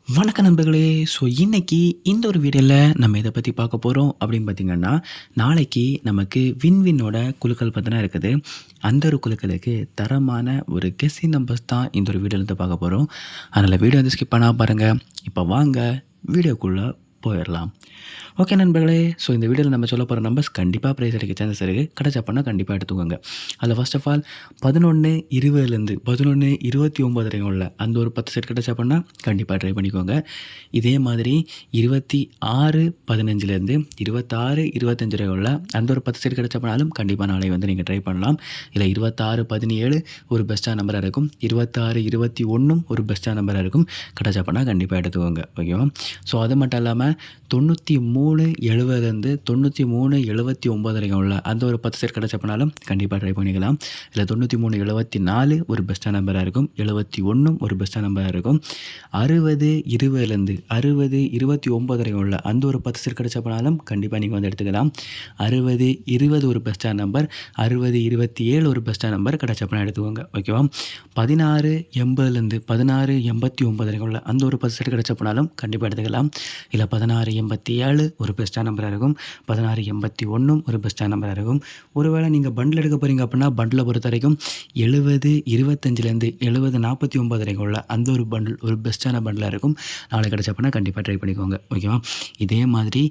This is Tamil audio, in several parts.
வணக்க நண்பர்களே. ஸோ இன்னைக்கு இந்த ஒரு வீடியோவில் நம்ம இதை பற்றி பார்க்க போகிறோம் அப்படின்னு பார்த்தீங்கன்னா, நாளைக்கு நமக்கு வின்வின்னோட குழுக்கள் பார்த்தீங்கன்னா இருக்குது. அந்த ஒரு குழுக்களுக்கு தரமான ஒரு கெஸ்ஸிங் நம்பர்ஸ் தான் இந்த ஒரு வீடியோலேருந்து பார்க்க போகிறோம். அதனால் வீடியோ வந்து ஸ்கிப் பண்ணால் பாருங்கள். இப்போ வாங்க வீடியோக்குள்ளே போயிடலாம். ஓகே நண்பர்களே. ஸோ இந்த வீடியோவில் நம்ம சொல்ல போகிற நம்பர்ஸ் கண்டிப்பாக ப்ரைஸ் அடிக்க சான்சஸ் இருக்குது. கிடைச்சா பண்ணால் கண்டிப்பாக எடுத்துக்கோங்க. அதில் ஃபர்ஸ்ட் ஆஃப் ஆல் 11, 20லேருந்து 11, 29 வரைக்கும் உள்ள அந்த ஒரு 10 செட் கிடைச்சா பண்ணால் கண்டிப்பாக ட்ரை பண்ணிக்கோங்க. இதே மாதிரி 26, 15லேருந்து 26, 25 வரை உள்ள அந்த ஒரு 10 செட் கிடைச்சா பண்ணாலும் கண்டிப்பாக நாளை வந்து நீங்கள் ட்ரை பண்ணலாம். இல்லை 26, 17 ஒரு பெஸ்ட்டான நம்பராக இருக்கும். 26, 21 ஒரு பெஸ்ட்டான நம்பராக இருக்கும். கிடைச்சா பண்ணால் கண்டிப்பாக எடுத்துக்கோங்க. ஓகேவா? ஸோ அது மட்டும் இல்லாமல் 93, 70லேருந்து 93, 79 வரைக்கும் உள்ள அந்த ஒரு 10 செட் கிடைச்ச பண்ணாலும் கண்டிப்பாக ட்ரை பண்ணிக்கலாம். இல்லை 93, 74 ஒரு பெஸ்ட்டான நம்பராக இருக்கும். 71 ஒரு பெஸ்ட்டான நம்பராக இருக்கும். 60, 20லேருந்து 60, 29 வரைக்கும் உள்ள அந்த ஒரு 10 செட் கிடைச்ச பண்ணாலும் கண்டிப்பாக நீங்கள் வந்து எடுத்துக்கலாம். 60, 20 ஒரு பெஸ்ட்டான நம்பர். 60, 27 ஒரு பெஸ்ட்டான நம்பர் கிடைச்ச பண்ணால் எடுத்துக்கோங்க. ஓகேவா? 16, 80லேருந்து 16, 89 வரைக்கும் உள்ள அந்த ஒரு 10 செட் கிடைச்ச பண்ணாலும் கண்டிப்பாக எடுத்துக்கலாம். இல்லை 16, 87 ஒரு பெஸ்ட்டான நம்பராக இருக்கும். 16, 81 ஒரு பெஸ்ட்டான நம்பராக இருக்கும். ஒருவேளை நீங்கள் பண்டில் எடுக்க போகிறீங்க அப்படின்னா பண்டிலை பொறுத்த வரைக்கும் 70, 25லேருந்து 70, 49 வரைக்கும் உள்ள அந்த ஒரு பண்டில் ஒரு பெஸ்ட்டான பண்டிலாக இருக்கும். நாளை கிடைச்ச அப்படின்னா கண்டிப்பாக ட்ரை பண்ணிக்கோங்க. ஓகேவா? இதே மாதிரி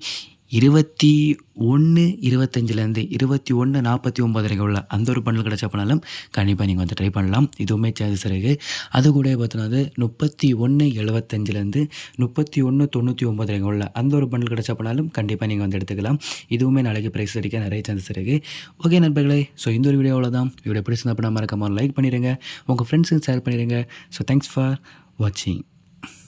21, 25லேருந்து 21, 49 வரைக்கும் உள்ள அந்த ஒரு பண்டில் கிடைச்ச பண்ணாலும் கண்டிப்பாக நீங்கள் வந்து ட்ரை பண்ணலாம். இதுவுமே சார்ஜஸ் இருக்குது. அது கூட பார்த்தீங்கன்னா 31, 75லேருந்து 31, 99 வரைக்கும் உள்ள அந்த ஒரு பண்டில் கிடைச்ச பண்ணாலும் கண்டிப்பாக நீங்கள் வந்து எடுத்துக்கலாம். இதுவுமே நாளைக்கு ப்ரைஸ் அடிக்க நிறைய சான்சஸ் இருக்குது. ஓகே நண்பர்களே. ஸோ இந்த ஒரு வீடியோ அவ்வளோதான். வீடியோ பிடிச்சிருந்தா அப்படின்னா மறக்காம லைக் பண்ணிடுங்க. உங்கள் ஃப்ரெண்ட்ஸுக்கு ஷேர் பண்ணிடுங்க. ஸோ தேங்க்ஸ் ஃபார் வாட்சிங்.